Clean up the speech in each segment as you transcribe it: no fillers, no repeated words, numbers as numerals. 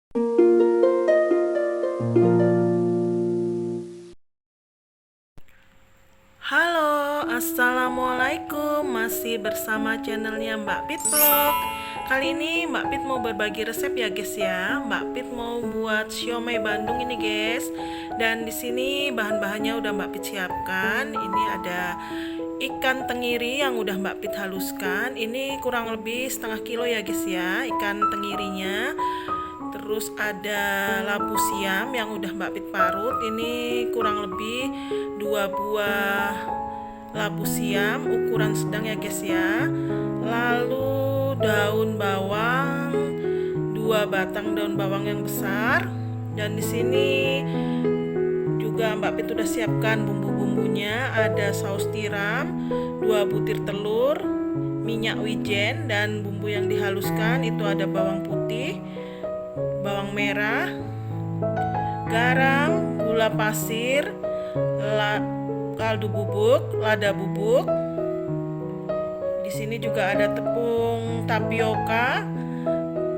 Halo, assalamualaikum. Masih bersama channelnya Mbak Pit Vlog. Kali ini Mbak Pit mau berbagi resep ya guys ya. Mbak Pit mau buat siomay Bandung ini guys. Dan di sini bahan-bahannya udah Mbak Pit siapkan. Ini ada ikan tenggiri yang udah Mbak Pit haluskan. Ini kurang lebih setengah kilo ya guys ya, ikan tenggirinya. Terus ada labu siam yang udah Mbak Pit parut. Ini kurang lebih 2 buah labu siam ukuran sedang ya guys ya. Lalu daun bawang, 2 batang daun bawang yang besar. Dan di sini juga Mbak Pit udah siapkan bumbu-bumbunya. Ada saus tiram, 2 butir telur, minyak wijen, dan bumbu yang dihaluskan itu ada bawang putih, bawang merah, garam, gula pasir, kaldu bubuk, lada bubuk. Di sini juga ada tepung tapioka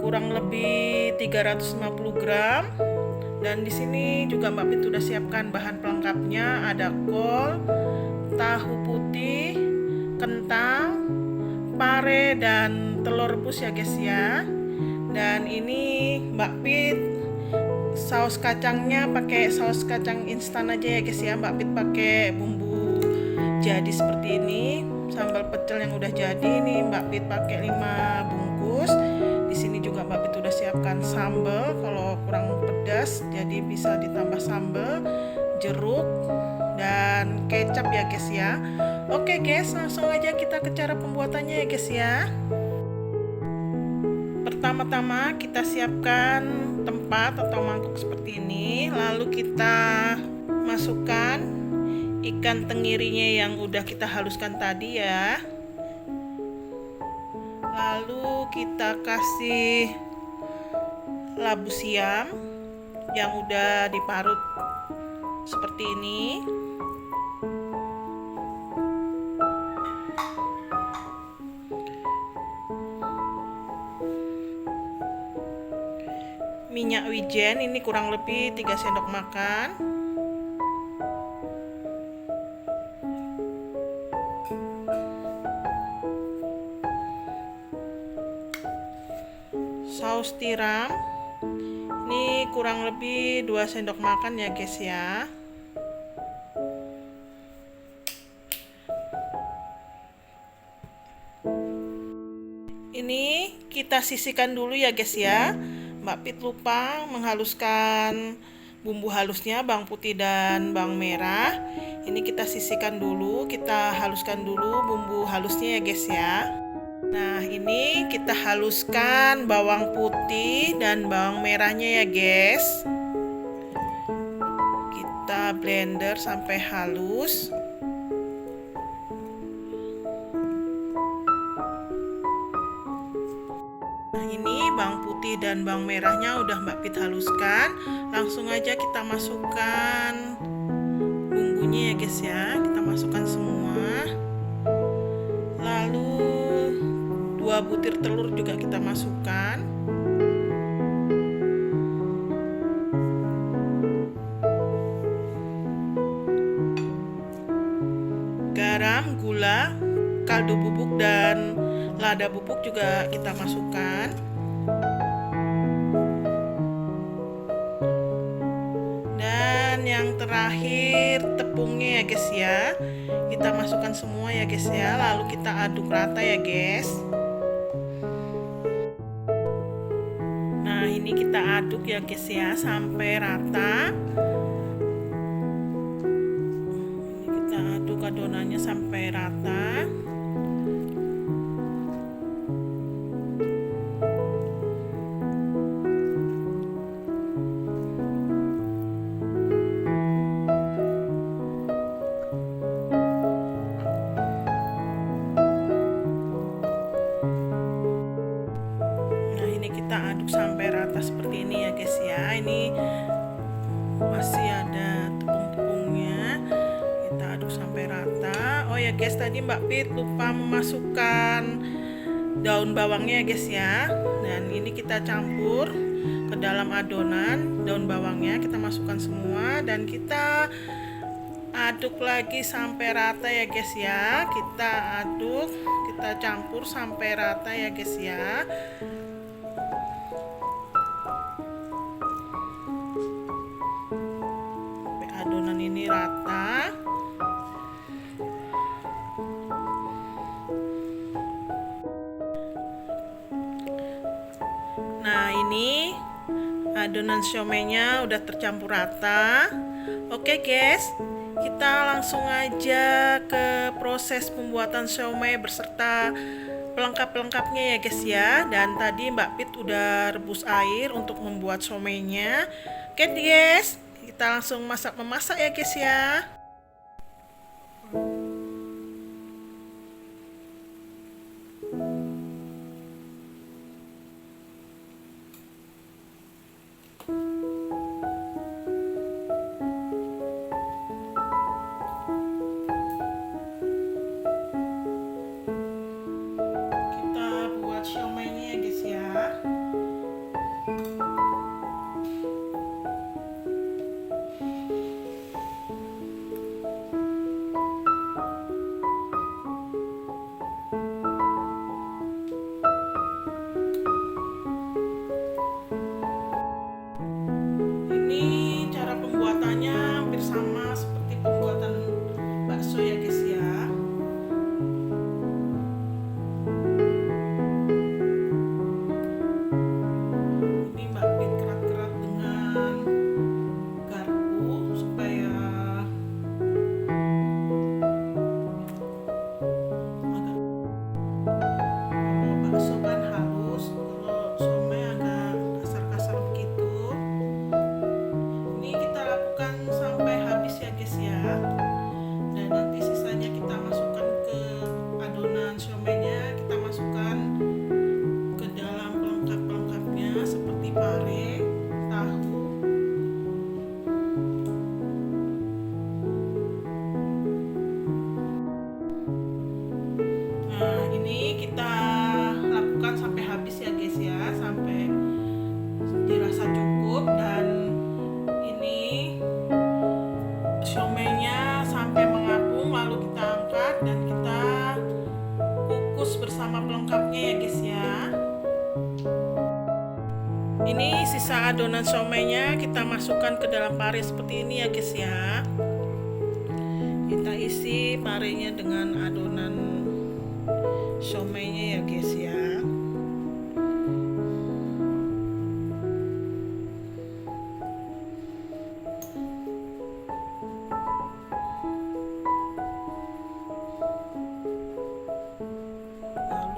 kurang lebih 350 gram. Dan di sini juga Mbak Pit sudah siapkan bahan pelengkapnya, ada kol, tahu putih, kentang, pare, dan telur rebus ya guys ya. Dan ini Mbak Pit saus kacangnya pakai saus kacang instan aja ya guys ya. Mbak Pit pakai bumbu jadi seperti ini. Sambal pecel yang udah jadi ini Mbak Pit pakai 5 bungkus. Di sini juga Mbak Pit udah siapkan sambal, kalau kurang pedas jadi bisa ditambah sambal, jeruk, dan kecap ya guys ya. Oke guys, langsung aja kita ke cara pembuatannya ya guys ya. Pertama-tama kita siapkan tempat atau mangkuk seperti ini. Lalu kita masukkan ikan tenggirinya yang udah kita haluskan tadi ya. Lalu kita kasih labu siam yang udah diparut seperti ini. Minyak wijen ini kurang lebih 3 sendok makan. Saus tiram ini kurang lebih 2 sendok makan ya guys ya. Ini kita sisihkan dulu ya guys ya. Mbak Pit lupa menghaluskan bumbu halusnya, bawang putih dan bawang merah. Ini kita sisihkan dulu, kita haluskan dulu bumbu halusnya ya guys ya. Nah, ini kita haluskan bawang putih dan bawang merahnya ya guys. Kita blender sampai halus. Nah, ini bawang putih dan bawang merahnya udah Mbak Pit haluskan. Langsung aja kita masukkan bumbunya ya guys ya. Kita masukkan semua. Lalu 2 butir telur juga kita masukkan. Garam, gula, kaldu bubuk, dan lada bubuk juga kita masukkan. Dan yang terakhir tepungnya ya guys ya. Kita masukkan semua ya guys ya. Lalu kita aduk rata ya guys. Nah, ini kita aduk ya guys ya sampai rata. Ini kita aduk adonannya sampai rata. Kita aduk sampai rata seperti ini ya guys ya. Ini masih ada tepung-tepungnya. Kita aduk sampai rata. Oh ya guys, tadi Mbak Pit lupa memasukkan daun bawangnya ya guys ya. Dan ini kita campur ke dalam adonan. Daun bawangnya kita masukkan semua dan kita aduk lagi sampai rata ya guys ya. Kita aduk, kita campur sampai rata ya guys ya. Sampai adonan ini rata. Nah, ini adonan siomaynya udah tercampur rata. Oke guys, kita langsung aja ke proses pembuatan siomay beserta pelengkap-pelengkapnya ya guys ya. Dan tadi Mbak Pit udah rebus air untuk membuat siomaynya. Oke guys, kita langsung memasak ya guys ya. Ini cara pembuatannya hampir sama seperti pembuatan bakso ya guys ya. Ini Mbak Pit kerat-kerat dengan garpu supaya agak, kalau bakso kan halus, kalau siomay agak kasar-kasar begitu. Sampai habis ya guys ya. Dan nanti sisanya kita masukkan ke adonan siomaynya, kita masukkan ke dalam pelengkap-pelengkapnya seperti pare, tahu. Nah, ini kita lakukan sampai habis ya guys ya, sampai dirasa cukup. Dan ini siomaynya sampai mengapung, lalu kita angkat dan kita kukus bersama pelengkapnya ya guys ya. Ini sisa adonan siomaynya kita masukkan ke dalam pare seperti ini ya guys ya. Kita isi parenya dengan adonan siomaynya ya guys ya.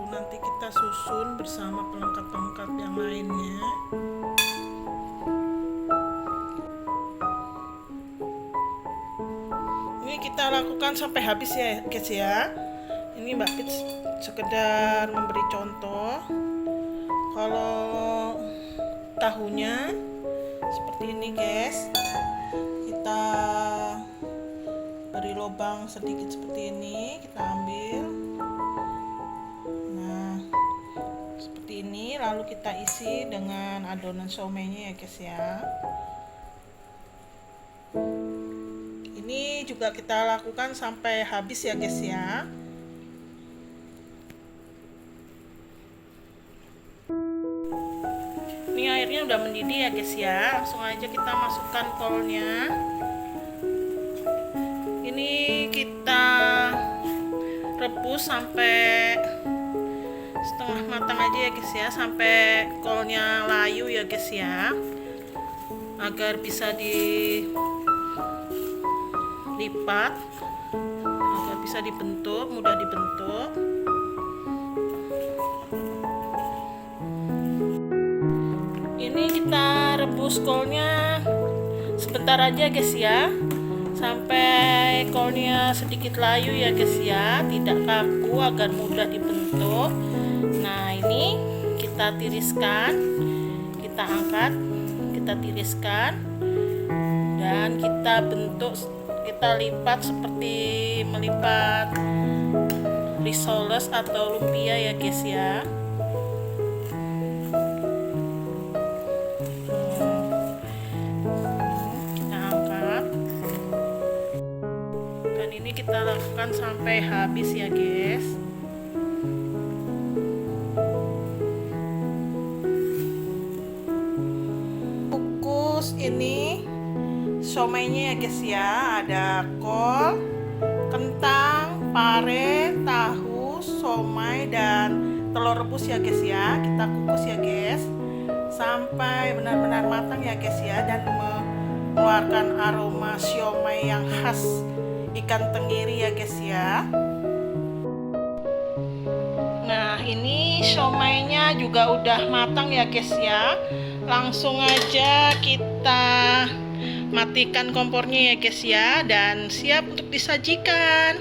Nanti kita susun bersama pelengkap-pelengkap yang lainnya. Ini kita lakukan sampai habis ya guys ya. Ini Mbak Pit sekedar memberi contoh. Kalau tahunya seperti ini guys, kita beri lubang sedikit seperti ini, kita ambil. Ini lalu kita isi dengan adonan siomaynya ya guys ya. Ini juga kita lakukan sampai habis ya guys ya. Ini airnya udah mendidih ya guys ya. Langsung aja kita masukkan kolnya. Ini kita rebus sampai setengah matang aja ya guys ya, sampai kolnya layu ya guys ya, agar bisa dilipat, agar bisa dibentuk, mudah dibentuk. Ini kita rebus kolnya sebentar aja guys ya, sampai kolnya sedikit layu ya guys ya, tidak kaku, agar mudah dibentuk. Nah, ini kita tiriskan, kita angkat, kita tiriskan, dan kita bentuk, kita lipat seperti melipat risoles atau lumpia ya guys ya. kita lakukan sampai habis ya guys. Kukus ini siomainya ya guys ya, ada kol, kentang, pare, tahu, siomay, dan telur rebus ya guys ya. Kita kukus ya guys sampai benar-benar matang ya guys ya, dan mengeluarkan aroma siomay yang khas ikan tenggiri ya guys ya. Nah ini siomaynya juga udah matang ya guys ya. Langsung aja kita matikan kompornya ya guys ya, dan siap untuk disajikan.